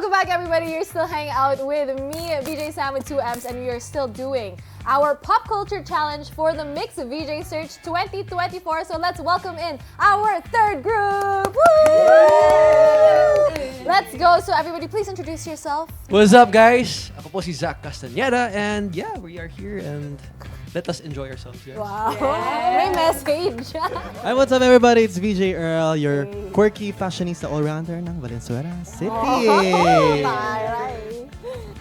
Welcome back, everybody. You're still hanging out with me, VJ Sam with 2Ms, and we are still doing our pop culture challenge for the MYX VJ Search 2024. So let's welcome in our third group. Woo! Let's go. So everybody, please introduce yourself. What's up, guys? Ako po si Zach Castañeda, and yeah, we are here and let us enjoy ourselves, guys. Wow. May message. Hi, what's up everybody? It's VJ Earl, your quirky fashionista all-rounder ng Valenzuela City. Taray.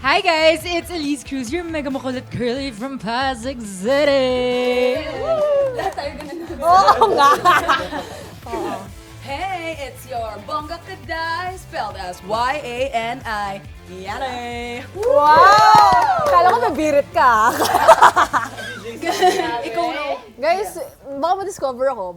Hi guys, it's Elise Cruz, your mega makulit girlie from Pasig City. Oo nga. Hey, it's your Bongga Kaday, spelled as Y-A-N-I, Yani. Wow! Kala ko nabirit ka. Ikaw no? Guys, baka ma-discover ako.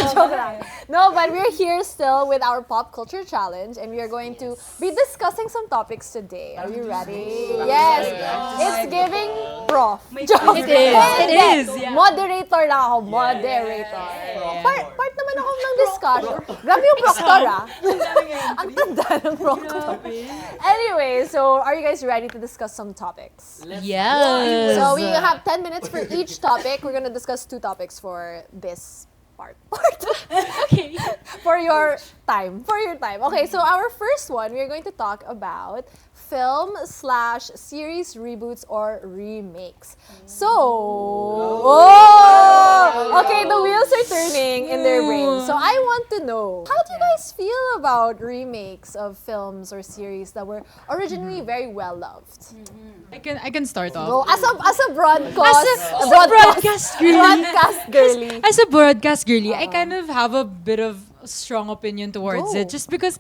Joke lang. No, but we're here still with our pop culture challenge, and we are going to be discussing some topics today. Are you ready? Yes. It's giving prof. Joke. It is. It is. Yeah. Moderator lang ako. Moderator. Part naman ako ng discussion. Grabe yung proctor, ah. Ang tanda ng proctor. Anyway, so are you guys ready to discuss some topics? Yes. So we have 10 minutes for each topic. We're gonna discuss 2 topics for this part. Okay. For your time. Okay, so our first one, we are going to talk about film/series reboots or remakes. So, okay, the wheels are turning in their brains. So I want to know, how do you guys feel about remakes of films or series that were originally very well loved? I can start off. Go as a broadcast girly. girly. As a broadcast girly, I kind of have a bit of a strong opinion towards Go. it, just because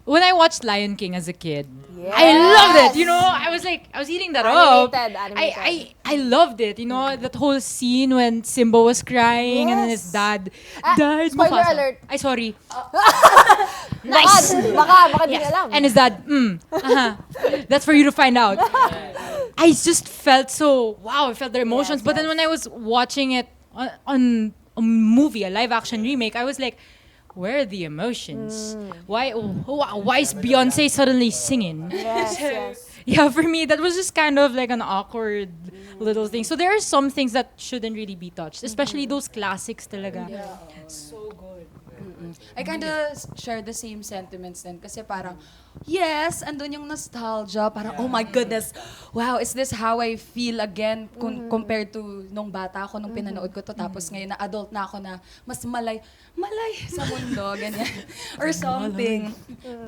when I watched Lion King as a kid, Yes. I loved it. You know, I was eating that up. Animated. I loved it. You know, that whole scene when Simba was crying and then his Yes. dad died. Spoiler Mufasa. alert. Ay, sorry. Nice. Baka di alam. And his dad, that's for you to find out. I just felt so, wow, I felt their emotions. Yes, But then when I was watching it on a movie, a live action remake, I was like, where are the emotions? Why is Beyonce suddenly singing? Yes. Yeah, for me, that was just kind of like an awkward little thing. So there are some things that shouldn't really be touched, especially those classics talaga. So good. I kind of share the same sentiments din kasi parang, yes, andun yung nostalgia, parang, oh my goodness, wow, is this how I feel again compared to nung bata ako, nung pinanood ko to, tapos ngayon na adult na ako na mas malay sa mundo, ganyan, or something.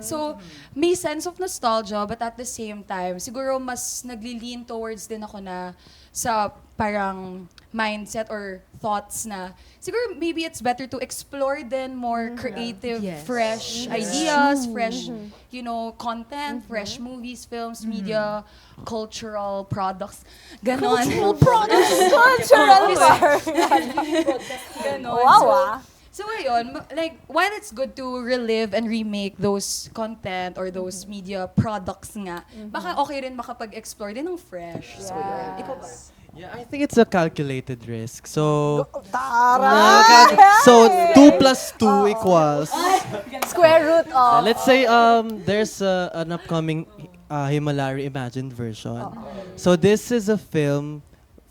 So, may sense of nostalgia, but at the same time, siguro mas nagli-lean towards din ako na sa parang mindset or thoughts na siguro maybe it's better to explore then more creative, Yes. fresh ideas, fresh, content, fresh movies, films, media, cultural products. Ganon. Cultural Ganon. Wow, So ayun, like, while it's good to relive and remake those content or those media products nga, baka okay rin makapag-explore din ng fresh. So yun. Ikaw ba? Yeah, I think it's a calculated risk. So, Taray! so 2 plus 2 equals. Square root of. Let's say there's an upcoming Himalaya Imagined version. So this is a film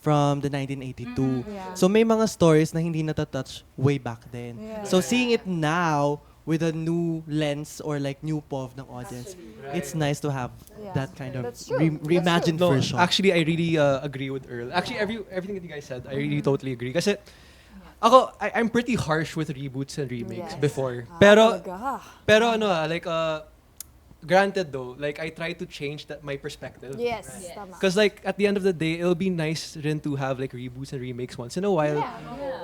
from the 1982. Yeah. So may mga stories na hindi natatouch way back then. Yeah. So seeing it now with a new lens or like new POV ng audience, it's nice to have Yeah. that kind of That's true. reimagined No, version. actually, I really agree with Earl. Actually, everything that you guys said, I really totally agree. Kasi ako, I'm pretty harsh with reboots and remakes Yes. before. Talaga. Pero granted though, like I try to change my perspective. Yes, tama. Because like at the end of the day, it'll be nice rin to have like reboots and remakes once in a while.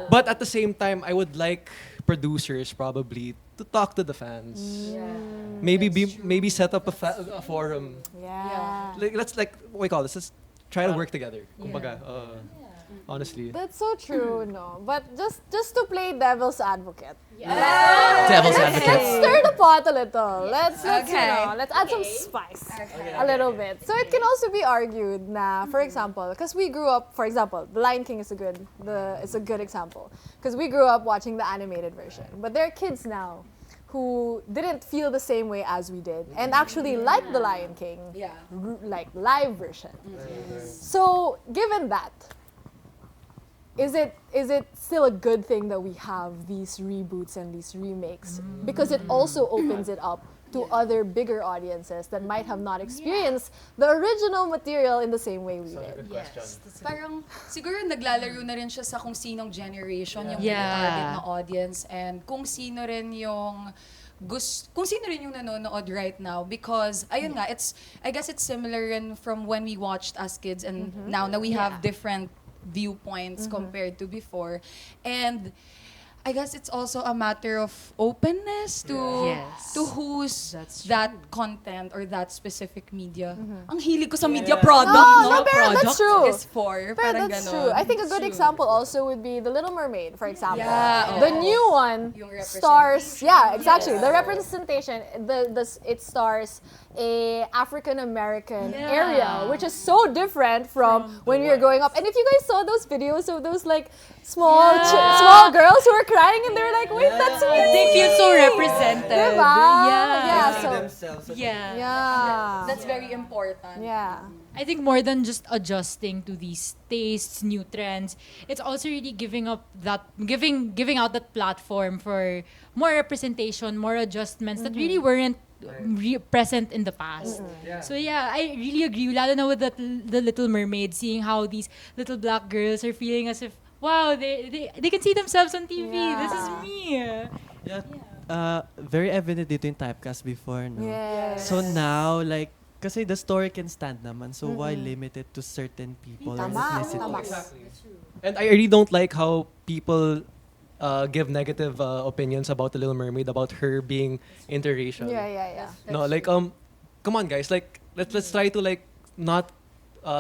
But at the same time, I would like producers probably to talk to the fans. Maybe set up a forum. Yeah. Like let's what we call this. Let's try to work together. Kumbaga, honestly. That's so true, no. But just to play devil's advocate. Devil's Let's advocate. stir the pot a little. Let's Okay. let's add some spice a little bit. So it can also be argued na, for example, because we grew up, for example, The Lion King is a good example because we grew up watching the animated version. But there are kids now who didn't feel the same way as we did and actually liked The Lion King, like live version. So, given that, is it still a good thing that we have these reboots and these remakes? Because it also opens it up to other bigger audiences that might have not experienced the original material in the same way we did. Parang siguro naglalaro na rin siya sa kung sinong generation yung Yeah. target na audience and kung sino rin yung nanonood right now, because ayun nga, I guess it's similar rin from when we watched as kids and now na we have different viewpoints compared to before. And I guess it's also a matter of openness to who's that content or that specific media. Ang hilig ko sa media product, No, pero that's true. is for. But Parang that's ganon. true. I think a good example also would be The Little Mermaid, for example. Yeah, The new one Yung stars, exactly. The representation, it stars a African American area, which is so different from when we were growing up. And if you guys saw those videos of those like small girls who were crying and they're like, wait, that's me. They feel so represented. Diba? They see So, themselves. yeah. That's very important. Yeah. I think more than just adjusting to these tastes, new trends, it's also really giving out that platform for more representation, more adjustments that really weren't present in the past. So yeah, I really agree. Lalo na with the Little Mermaid, seeing how these little black girls are feeling as if, wow, they can see themselves on TV. This is me. Very evident dito yung typecast before, no? Yes. So now, like, kasi the story can stand naman, so why limit it to certain people or Tama. ethnicities? And I really don't like how people give negative opinions about The Little Mermaid, about her being interracial. Yeah. No, like come on guys, like let's try to like not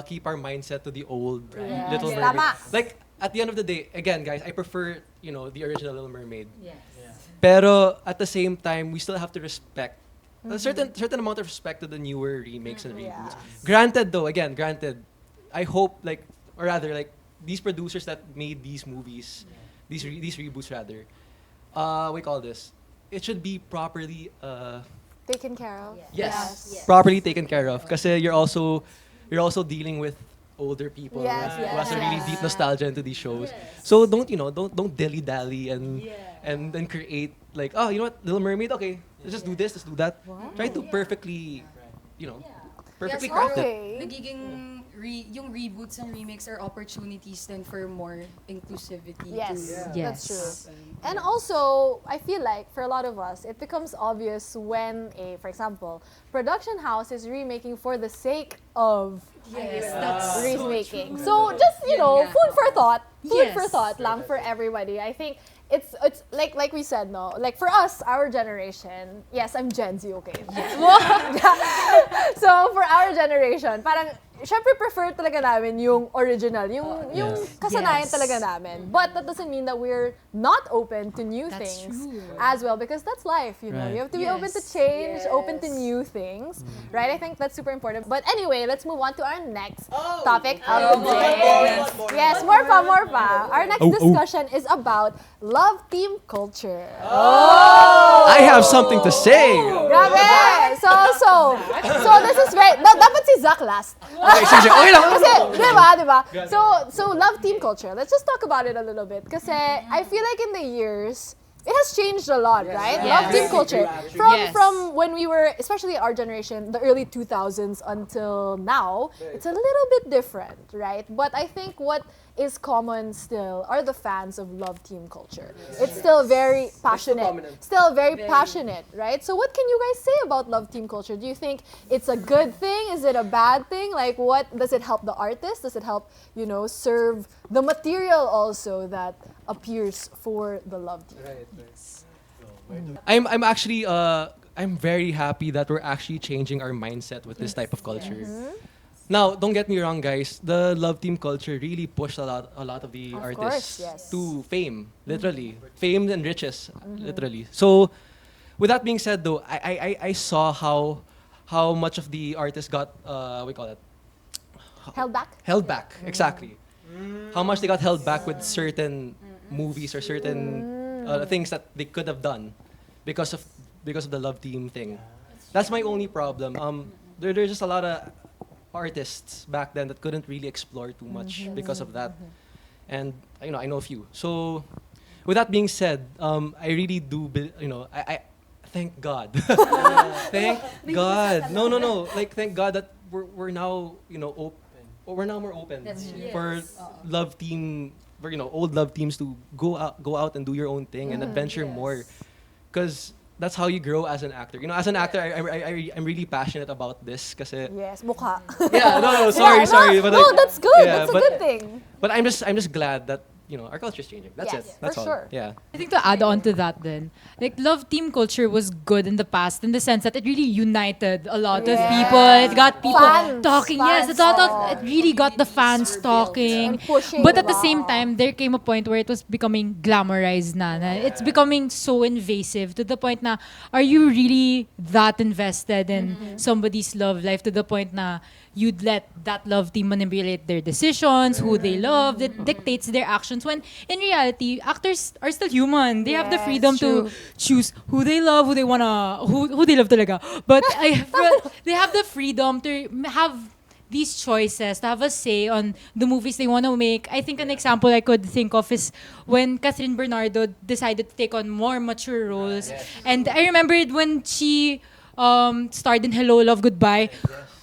keep our mindset to the old Little Mermaid. Tama. Like at the end of the day, again guys, I prefer, the original Little Mermaid. Pero at the same time, we still have to respect a certain amount of respect to the newer remakes and reboots. Granted, I hope or rather these producers that made these movies, these reboots rather, we call this, it should be properly Taken care of. yes, properly taken care of. Because you're also dealing with older people who has a really deep nostalgia into these shows. So don't dilly dally and then create like, oh, you know what, Little Mermaid, okay, let's just do this, let's do that. Try to perfectly, perfectly craft it. Nagiging yung reboots and remakes are opportunities then for more inclusivity. Yes, to that's true. And also, I feel like for a lot of us, it becomes obvious when for example, production house is remaking for the sake of that's remaking. So just, food for thought. Food for thought lang for everybody. I think it's like we said, no? Like for us, our generation, yes, I'm Gen Z, okay? So for our generation, parang syempre prefer talaga namin yung original, yung kasanayan talaga namin. But that doesn't mean that we're not open to new things as well, because that's life, you know. Right. You have to be open to change, open to new things, right? I think that's super important. But anyway, let's move on to our next topic of the day. Yes, more pa. Our next discussion is about love team culture. I have something to say. Grabe! So this is very, dapat si Zach last. Okay, sige, okay lang. Kasi, di ba? So love team culture. Let's just talk about it a little bit. Kasi I feel like in the years, it has changed a lot, right? Love team culture. From when we were, especially our generation, the early 2000s until now, it's a little bit different, right? But I think what is common still are the fans of love team culture. It's still very passionate. Still very passionate, right? So what can you guys say about love team culture? Do you think it's a good thing? Is it a bad thing? Like, what does it help the artist? Does it help, serve the material also that appears for the love team? I'm actually I'm very happy that we're actually changing our mindset with this type of culture. Now, don't get me wrong, guys. The love team culture really pushed a lot of the artists to fame, literally, fame and riches, literally. So, with that being said, though, I saw how much of the artists got we call it Held back? held back. Exactly. How much they got held back with certain movies or certain things that they could have done because of because of the love team thing. That's my only problem. There's just a lot of artists back then that couldn't really explore too much because of that. And I know a few. So with that being said, I really do, I thank God. Thank God. No. Like, thank God that we're now, open. We're now more open for love team, for, old love teams to go out and do your own thing and adventure more. Because that's how you grow as an actor. As an actor, I'm really passionate about this. Kasi, Yes, mukha. yeah, no, sorry. But No, like, that's good. yeah, That's a but- good thing. But I'm just glad that our culture is changing. That's Yes, it. That's for all. sure. Yeah. I think to add on to that then, like love team culture was good in the past in the sense that it really united a lot of people. It got people Fans. talking. Yes, it really got the fans talking. And pushing, But at the diba? same time, there came a point where it was becoming glamorized na. It's becoming so invasive to the point na, are you really that invested in somebody's love life to the point na you'd let that love team manipulate their decisions, who they love, that dictates their actions. When in reality, actors are still human. They have the Yes, freedom to choose who they love, who they wanna, who they love talaga. But they have the freedom to have these choices, to have a say on the movies they want to make. I think an example I could think of is when Catherine Bernardo decided to take on more mature roles. And I remembered when she starred in Hello, Love, Goodbye.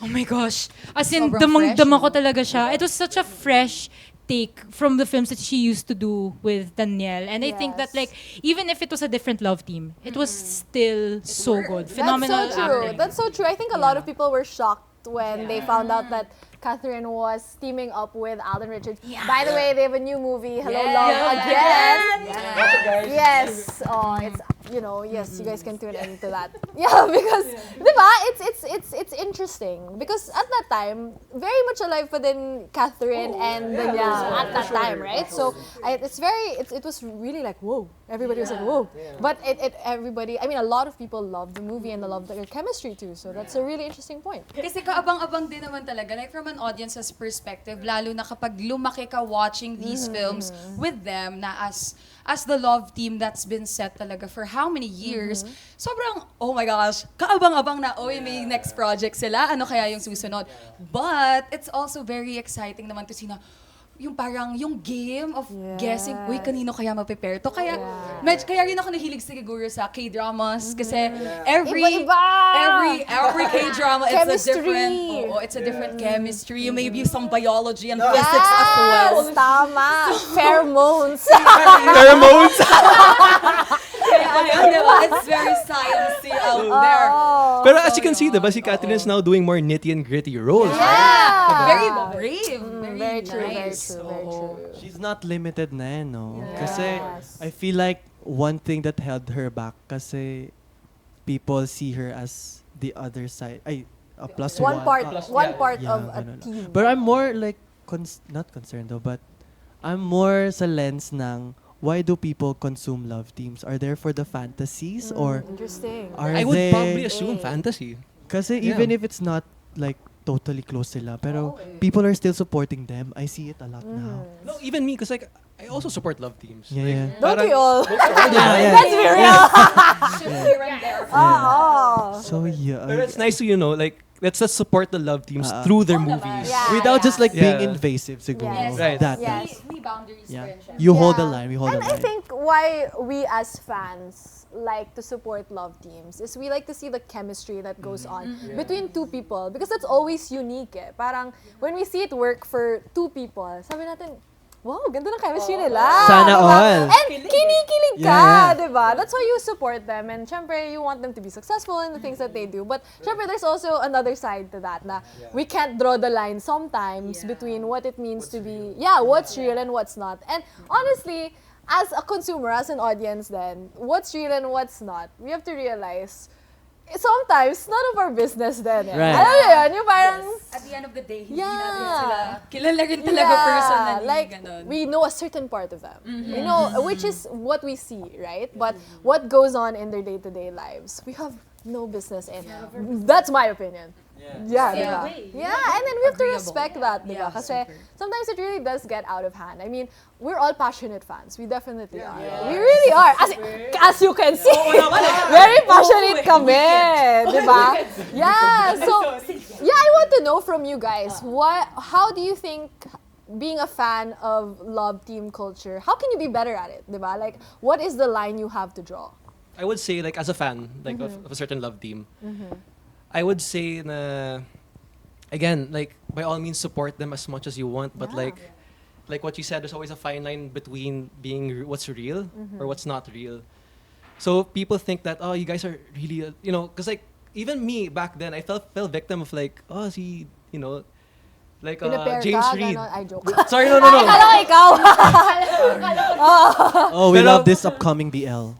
Oh my gosh. As in, Sobrang damang-dama fresh, ko talaga siya. It was such a fresh take from the films that she used to do with Danielle. And I think that, like, even if it was a different love team, it was still so good. Phenomenal That's so true. acting. That's so true. I think a lot of people were shocked when they found out that Catherine was teaming up with Alden Richards. By the way, they have a new movie, Hello Love Again. Yes. Oh, it's yes, you guys can tune into that. Yeah, because diba, it's interesting because at that time, very much alive pa din Catherine and Danielle at that time, right? So it was really like whoa. Everybody was like whoa. But everybody, I mean, a lot of people loved the movie and they loved their chemistry too. So that's a really interesting point. Kasi kaabang-abang din naman talaga, like from an audience's perspective, lalo na kapag lumaki ka watching these films with them na as the love team that's been set talaga for how many years, sobrang, oh my gosh, kaabang-abang na, oy, may next project sila, ano kaya yung susunod? But it's also very exciting naman to see na, yung parang yung game of guessing, uy, kanino kaya ma-prepare to? Kaya, kaya rin ako nahilig siguro sa K-dramas kasi every K-drama, it's a different chemistry, maybe some biology and physics as well. Tama. Pheromones. Pheromones. It's very sciencey out there. Pero as you can see, diba, si Catherine is now doing more nitty and gritty roles. Very brave. Very true, very nice. true, very true. She's not limited na no? Kasi I feel like one thing that held her back kasi people see her as the other side. A plus one. One part Yeah, of a ganun. team. But I'm more like, not concerned though, but I'm more sa lens ng why do people consume love teams? Are there for the fantasies or Interesting. are I would they... probably assume fantasy. Kasi even if it's not like totally close sila, pero people are still supporting them. I see it a lot now. No, even me, because like I also support love teams. Yeah, Like, yeah. Don't we all? Yeah. Let's be real. So yeah. But it's nice to like let's just support the love teams through their movies. Yeah. Without just like being Yeah. invasive, siguro. Yes. Right. That. Yes. May boundaries Yeah. pa rin siya. You hold the Yeah. line. We hold And the I line. think why we as fans like to support love teams is we like to see the chemistry that goes on between two people because that's always unique eh. Parang when we see it work for two people, sabi natin, wow, ganda ng chemistry nila. Sana diba? all. And kinikilig ka, Yeah, yeah. diba? That's why you support them. And syempre, you want them to be successful in the things that they do. But syempre, there's also another side to that na we can't draw the line sometimes between what it means to be, what's real and what's not. And honestly, as a consumer, as an audience then, what's real and what's not, we have to realize, sometimes, none of our business then. Right. Alam mo yun? Yung parang, At the end of the day, hindi Yeah. natin sila kilala rin talaga personally. like Ganon. we know a certain part of them. We know which is what we see, right? But what goes on in their day-to-day lives, we have no business in. That's my opinion. Yeah, diba? Yeah, and then we have to respect that, diba? Kasi sometimes it really does get out of hand. I mean, we're all passionate fans. We definitely are. We really are. As you can see, very passionate kami, diba? Yeah, so, yeah, I want to know from you guys, how do you think being a fan of love team culture, how can you be better at it, diba? Like, what is the line you have to draw? I would say, like, as a fan, like, of a certain love team, I would say na, again, like, by all means, support them as much as you want, but like what you said, there's always a fine line between being what's real or what's not real. So people think that, oh, you guys are really, you know, because like, even me back then, I fell victim of like, oh, see, you know, like James Reid. I joke. Sorry, no. Akala ko ikaw. Oh, we Pero- love this upcoming BL.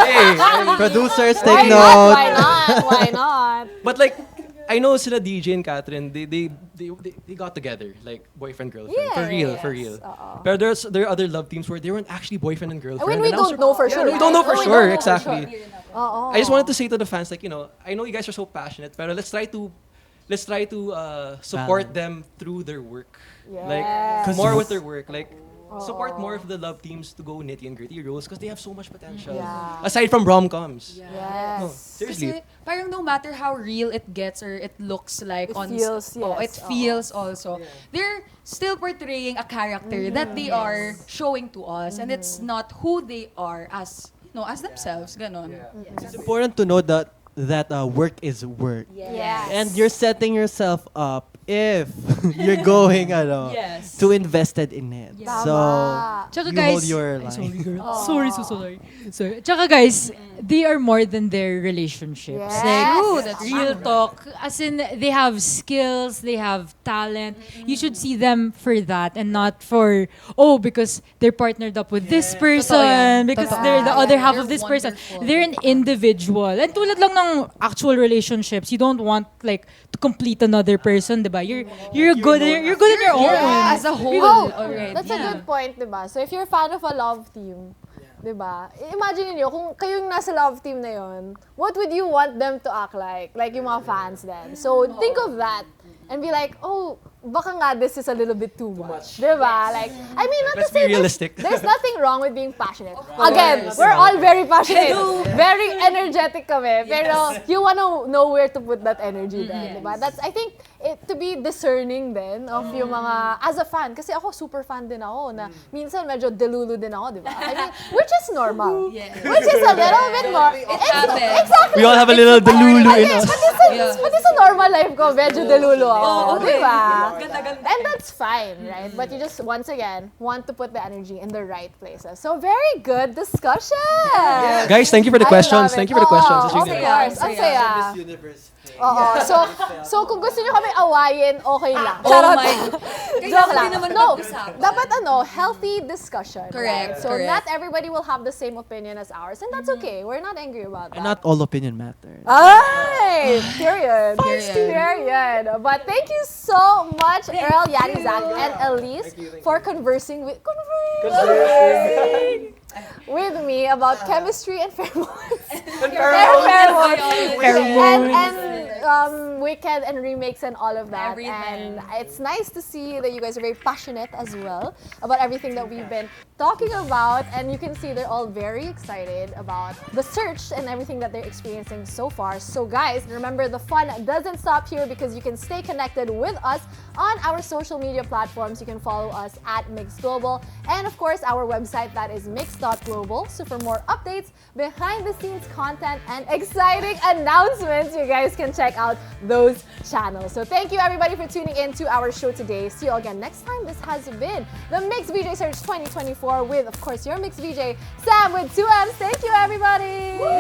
Hey, Producers, Why take not? note. Why not? Why not? but like, I know sila DJ and Catherine, they got together, like boyfriend girlfriend, for real. But there are other love teams where they weren't actually boyfriend and girlfriend. When we and I was don't know for sure. we don't know for We sure, don't know for exactly. sure. I just wanted to say to the fans, like, you know, I know you guys are so passionate, but let's try to support them through their work, Yes. like more with their work, like. Support more of the love teams to go nitty and gritty roles because they have so much potential. Yeah. Aside from rom-coms. Yes. No, seriously. Kasi parang no matter how real it gets or it looks like It on feels, oh, yes. it feels also. They're still portraying a character that they are showing to us and it's not who they are as as themselves, ganon. It's important to know that work is work. Yes. And you're setting yourself up if you're going Yes. to invested in it. Tama. So Tsaka you guys, hold your ay, line. sorry girl. Sorry. Tsaka guys, they are more than their relationships. Yes. Like, True, that's real talk. As in, they have skills, they have talent. You should see them for that and not for, because they're partnered up with this person, Totoo yan. because Totoo. they're the other half They're of this person. wonderful. They're an individual. And tulad lang ng actual relationships, you don't want like to complete another person, diba? You're good on your own. Yeah, as a whole already. That's a good point, diba? So if you're a fan of a love team, diba? Imagine niyo kung kayong nasa love team na yon, what would you want them to act like? Like yung mga fans then. So think of that and be like, oh, baka nga this is a little bit too much. Diba? Like, I mean, not Let's to say be realistic. there's nothing wrong with being passionate. Again, we're all very passionate. Very energetic kami. Pero you wanna know where to put that energy then. Diba? That's, I think, to be discerning din of yung mga, as a fan, kasi ako super fan din ako na minsan medyo delulu din ako, diba? I mean, which is normal. Which is a little bit more. happens. Exactly. We all have a little delulu in us. But it's a normal life ko, medyo delulu ako. okay. Diba? And that's fine, right? But you just, once again, want to put the energy in the right places. So very good discussion. Guys, thank you for the I questions. love it. Thank you for the questions. It's Of really course. nice. Ang saya. Universe. Oo. So kung gusto nyo kami awayin, okay lang. Oh Charot. my. Joke lang. naman No, mag-usapan. dapat healthy discussion. Correct, Right? So correct. not everybody will have the same opinion as ours. And that's okay. We're not angry about that. And not all opinion matters. Ay! Period. Period. But thank you so much, Earl, Yani, Zach, and Elise for conversing with me about chemistry and pheromones. And Wicked and remakes and all of that. Everything. And it's nice to see that you guys are very passionate as well about everything that we've been talking about. And you can see they're all very excited about the search and everything that they're experiencing so far. So guys, remember the fun doesn't stop here because you can stay connected with us on our social media platforms. You can follow us at MYX Global and of course our website that is mix.global. So for more updates, behind the scenes content and exciting announcements, you guys can check out those channels. So thank you everybody for tuning in to our show today. See you all again next time. This has been the MYX VJ Search 2024 with of course your MYX VJ Sam with 2 M's. Thank you everybody. Woo!